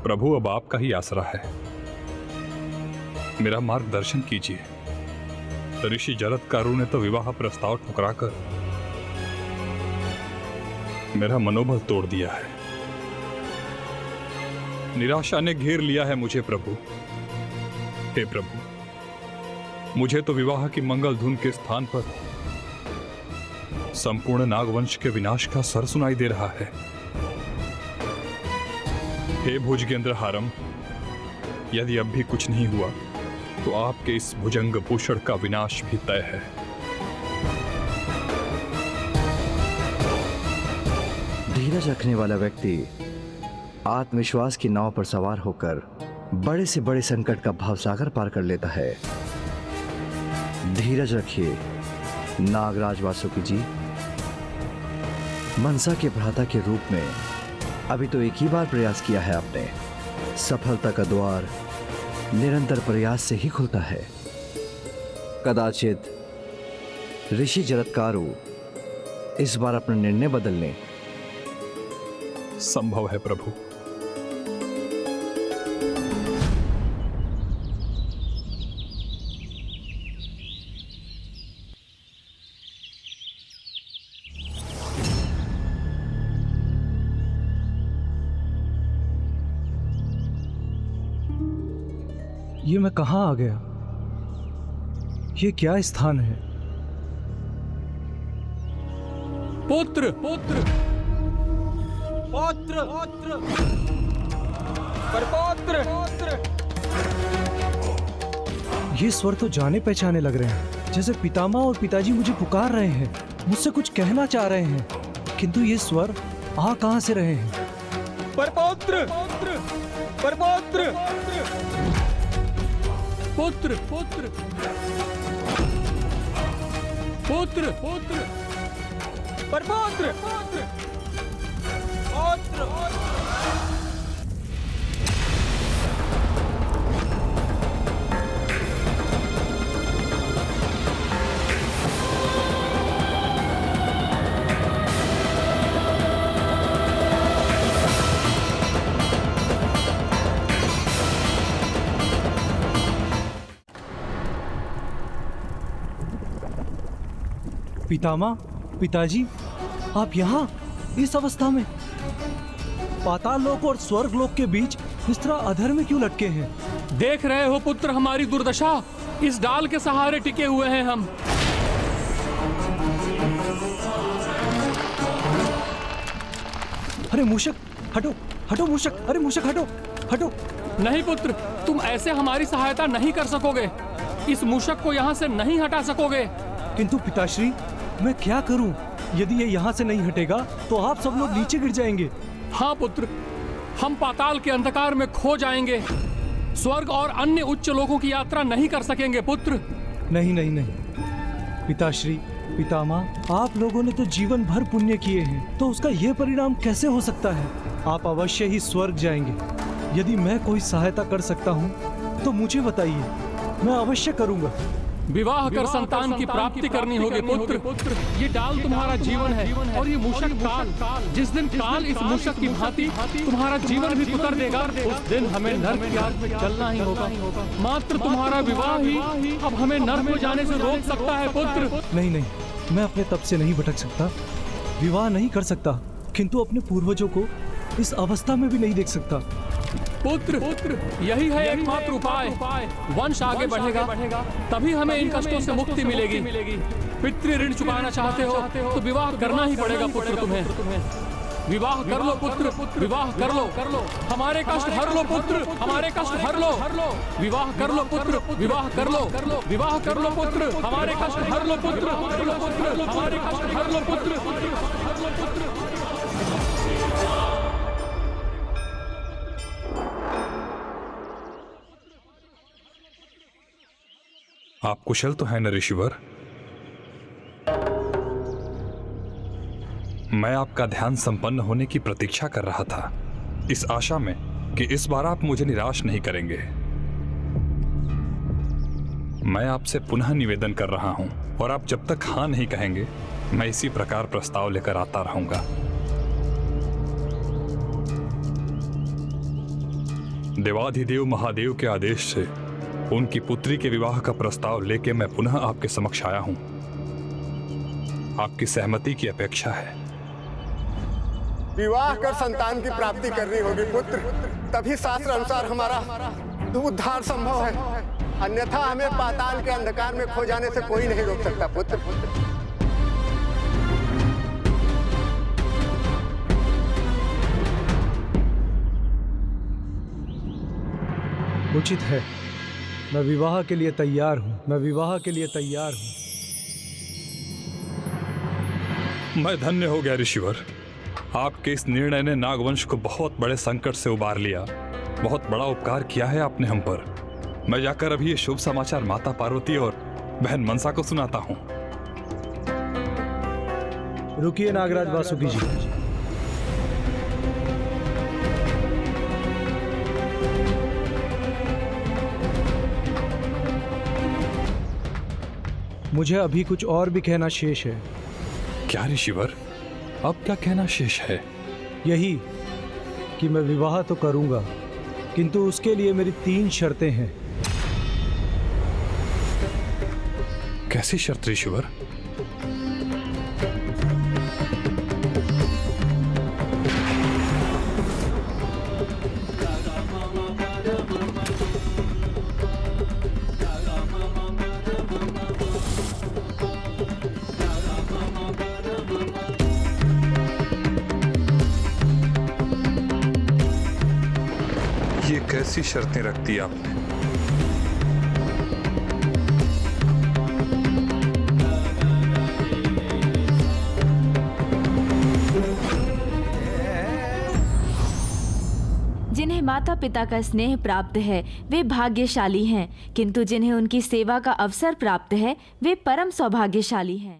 प्रभु अब आपका ही आसरा है, मेरा मार्गदर्शन कीजिए। ऋषि जरत्कारु ने तो विवाह प्रस्ताव ठुकराकर मेरा मनोबल तोड़ दिया है। निराशा ने घेर लिया है मुझे प्रभु। हे प्रभु, मुझे तो विवाह की मंगल धुन के स्थान पर संपूर्ण नागवंश के विनाश का स्वर सुनाई दे रहा है। हे भुजगेंद्र हारम, यदि अब भी कुछ नहीं हुआ तो आपके इस भुजंग भूषण का विनाश भी तय है। धीरज रखने वाला व्यक्ति आत्मविश्वास की नाव पर सवार होकर बड़े से बड़े संकट का भावसागर पार कर लेता है। धीरज रखिए नागराज वासुकी जी। मनसा के भ्राता के रूप में अभी तो एक ही बार प्रयास किया है आपने। सफलता का द्वार निरंतर प्रयास से ही खुलता है। कदाचित ऋषि जरत्कारु इस बार अपना निर्णय बदल लें। संभव है प्रभु। ये मैं कहां आ गया? ये क्या स्थान है? पुत्र पुत्र पौत्र पौत्र परपौत्र। ये स्वर तो जाने पहचाने लग रहे हैं, जैसे पितामह और पिताजी मुझे पुकार रहे हैं, मुझसे कुछ कहना चाह रहे हैं, किंतु ये स्वर आ कहां से रहे हैं? परपौत्र परपौत्र पुत्र पुत्र पुत्र पुत्र परपौत्र पौत्र पौत्र। पितामह, पिताजी, आप यहाँ इस अवस्था में? पाताल लोक और स्वर्ग लोक के बीच इस तरह अधर में क्यों लटके हैं? देख रहे हो पुत्र हमारी दुर्दशा। इस डाल के सहारे टिके हुए हैं हम। अरे मूषक हटो, हटो मूषक, अरे मूषक हटो, हटो। नहीं पुत्र, तुम ऐसे हमारी सहायता नहीं कर सकोगे। इस मूषक को यहाँ से नहीं हटा सकोगे। किंतु पिताश्री, मैं क्या करूं? यदि ये यहाँ से नहीं हटेगा तो आप सब लोग नीचे गिर जाएंगे। हाँ पुत्र, हम पाताल के अंधकार में खो जाएंगे। स्वर्ग और अन्य उच्च लोगों की यात्रा नहीं कर सकेंगे पुत्र। नहीं नहीं नहीं पिताश्री, पितामह, आप लोगों ने तो जीवन भर पुण्य किए हैं, तो उसका ये परिणाम कैसे हो सकता है? आप अवश्य ही स्वर्ग जाएंगे। यदि मैं कोई सहायता कर सकता हूँ तो मुझे बताइए, मैं अवश्य करूँगा। विवाह कर संतान की प्राप्ति करनी होगी पुत्र। ये डाल तुम्हारा जीवन है और ये मूषक काल। जिस दिन काल इस मूषक की भांति तुम्हारा जीवन भी पुकार देगा, उस दिन हमें नर्क की आग में जलना ही होगा। मात्र तुम्हारा विवाह ही अब हमें नर्क में जाने से रोक सकता है पुत्र। नहीं नहीं, मैं अपने तप से नहीं भटक सकता, विवाह नहीं कर सकता, किंतु अपने पूर्वजों को इस अवस्था में भी नहीं देख सकता। पुत्र यही है एकमात्र उपाय। वंश आगे बढ़ेगा, तभी हमें इन कष्टों से मुक्ति मिलेगी। पितृ ऋण चुकाना चाहते हो तो विवाह करना ही पड़ेगा पुत्र तुम्हें। विवाह कर लो पुत्र, विवाह कर लो। हमारे कष्ट हर लो पुत्र, हमारे कष्ट हर लो। विवाह कर लो पुत्र, विवाह कर लो। विवाह कर लो पुत्र, हमारे कष्ट हर लो पुत्र, हमारे कष्ट हर लो पुत्र। आप कुशल तो हैं न ऋषिवर? मैं आपका ध्यान संपन्न होने की प्रतीक्षा कर रहा था, इस आशा में कि इस बार आप मुझे निराश नहीं करेंगे। मैं आपसे पुनः निवेदन कर रहा हूं, और आप जब तक हाँ नहीं कहेंगे, मैं इसी प्रकार प्रस्ताव लेकर आता रहूंगा। देवाधिदेव महादेव के आदेश से उनकी पुत्री के विवाह का प्रस्ताव लेके मैं पुनः आपके समक्ष आया हूं। आपकी सहमति की अपेक्षा है। विवाह कर संतान की प्राप्ति करनी होगी पुत्र, तभी शास्त्र अनुसार हमारा उद्धार संभव है। अन्यथा हमें पाताल के अंधकार में खो जाने से कोई नहीं रोक सकता पुत्र। उचित है, मैं विवाह के लिए तैयार हूं। मैं विवाह के लिए तैयार हूं। मैं धन्य हो गया ऋषिवर। आपके इस निर्णय ने नागवंश को बहुत बड़े संकट से उबार लिया। बहुत बड़ा उपकार किया है आपने हम पर। मैं जाकर अभी ये शुभ समाचार माता पार्वती और बहन मनसा को सुनाता हूं। रुकिए नागराज वासुकी जी। मुझे अभी कुछ और भी कहना शेष है। क्या ऋषिवर, अब क्या कहना शेष है? यही कि मैं विवाह तो करूंगा, किंतु उसके लिए मेरी 3 शर्तें हैं। कैसी शर्त ऋषिवर? ये कैसी शर्तें रखती आपने? जिन्हें माता पिता का स्नेह प्राप्त है वे भाग्यशाली हैं, किंतु जिन्हें उनकी सेवा का अवसर प्राप्त है वे परम सौभाग्यशाली हैं।